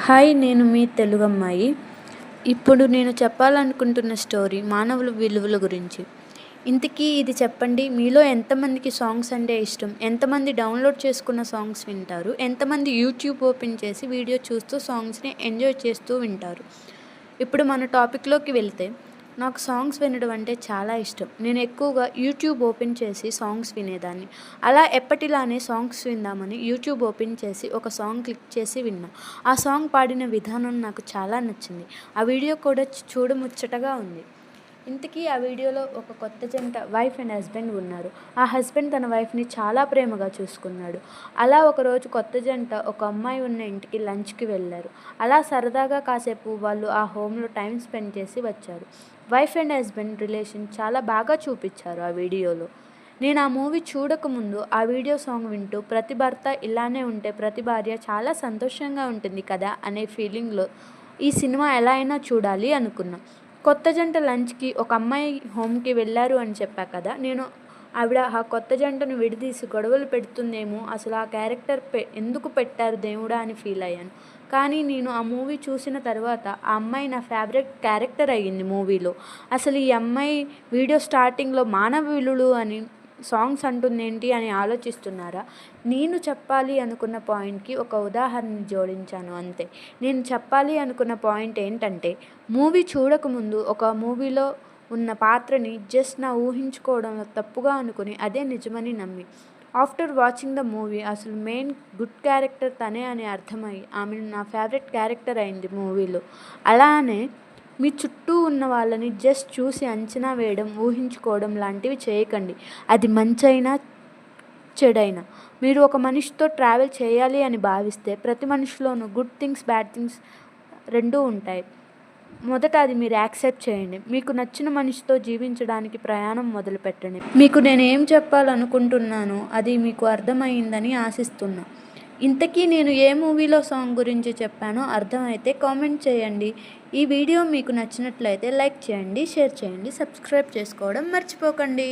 Hi నేను మీ తెలుగమ్మాయి. ఇప్పుడు నేను చెప్పాలనుకుంటున్న స్టోరీ మానవుల విలువల గురించి. ఇంతకీ ఇది చెప్పండి, మీలో ఎంతమందికి సాంగ్స్ అంటే ఇష్టం? ఎంతమంది డౌన్లోడ్ చేసుకున్న సాంగ్స్ వింటారు? ఎంతమంది యూట్యూబ్ ఓపెన్ చేసి వీడియో చూస్తూ సాంగ్స్ని ఎంజాయ్ చేస్తూ వింటారు? ఇప్పుడు మన టాపిక్లోకి వెళ్తే, నాకు సాంగ్స్ వినడం అంటే చాలా ఇష్టం. నేను ఎక్కువగా యూట్యూబ్ ఓపెన్ చేసి సాంగ్స్ వినేదాన్ని. అలా ఎప్పటిలానే సాంగ్స్ విందామని యూట్యూబ్ ఓపెన్ చేసి ఒక సాంగ్ క్లిక్ చేసి విన్నా. ఆ సాంగ్ పాడిన విధానం నాకు చాలా నచ్చింది. ఆ వీడియో కూడా చూడముచ్చటగా ఉంది. ఇంతకీ ఆ వీడియోలో ఒక కొత్త జంట వైఫ్ అండ్ హస్బెండ్ ఉన్నారు. ఆ హస్బెండ్ తన వైఫ్ని చాలా ప్రేమగా చూసుకున్నాడు. అలా ఒకరోజు కొత్త జంట ఒక అమ్మాయి ఉన్న ఇంటికి లంచ్కి వెళ్ళారు. అలా సరదాగా కాసేపు వాళ్ళు ఆ హోమ్లో టైం స్పెండ్ చేసి వచ్చారు. వైఫ్ అండ్ హస్బెండ్ రిలేషన్ చాలా బాగా చూపించారు ఆ వీడియోలో. నేను ఆ మూవీ చూడకముందు ఆ వీడియో సాంగ్ వింటూ ప్రతి భర్త ఇలానే ఉంటే ప్రతి భార్య చాలా సంతోషంగా ఉంటుంది కదా అనే ఫీలింగ్లో ఈ సినిమా ఎలా అయినా చూడాలి అనుకున్నా. కొత్త జంట లంచ్కి ఒక అమ్మాయి హోమ్కి వెళ్ళారు అని చెప్పా కదా, నేను ఆవిడ ఆ కొత్త జంటను విడదీసి గొడవలు పెడుతుందేమో, అసలు ఆ క్యారెక్టర్ ఎందుకు పెట్టారు దేవుడా అని ఫీల్ అయ్యాను. కానీ నేను ఆ మూవీ చూసిన తర్వాత ఆ అమ్మాయి నా ఫేవరెట్ క్యారెక్టర్ అయ్యింది మూవీలో. అసలు ఈ అమ్మాయి వీడియో స్టార్టింగ్లో మానవ విలువలు అని సాంగ్స్ అంటుందేంటి అని ఆలోచిస్తున్నారా? నేను చెప్పాలి అనుకున్న పాయింట్కి ఒక ఉదాహరణ జోడించాను అంతే. నేను చెప్పాలి అనుకున్న పాయింట్ ఏంటంటే, మూవీ చూడకముందు ఒక మూవీలో ఉన్న పాత్రని జస్ట్ నా ఊహించుకోవడం తప్పుగా అనుకుని అదే నిజమని నమ్మి, ఆఫ్టర్ వాచింగ్ ద మూవీ అసలు మెయిన్ గుడ్ క్యారెక్టర్ తనే అని అర్థమై ఆమె నా ఫేవరెట్ క్యారెక్టర్ అయింది మూవీలో. అలానే మీ చుట్టూ ఉన్న వాళ్ళని జస్ట్ చూసి అంచనా వేయడం, ఊహించుకోవడం లాంటివి చేయకండి. అది మంచైనా చెడైనా. మీరు ఒక మనిషితో ట్రావెల్ చేయాలి అని భావిస్తే ప్రతి మనిషిలోనూ గుడ్ థింగ్స్, బ్యాడ్ థింగ్స్ రెండూ ఉంటాయి. మొదట అది మీరు యాక్సెప్ట్ చేయండి. మీకు నచ్చిన మనిషితో జీవించడానికి ప్రయాణం మొదలుపెట్టండి. మీకు నేనేం చెప్పాలనుకుంటున్నానో అది మీకు అర్థమైందని ఆశిస్తున్నా. ఇంతకీ నేను ఏ మూవీలో సాంగ్ గురించి చెప్పానో అర్థమైతే కామెంట్ చేయండి. ఈ వీడియో మీకు నచ్చినట్లయితే లైక్ చేయండి, షేర్ చేయండి, సబ్స్క్రైబ్ చేసుకోవడం మర్చిపోకండి.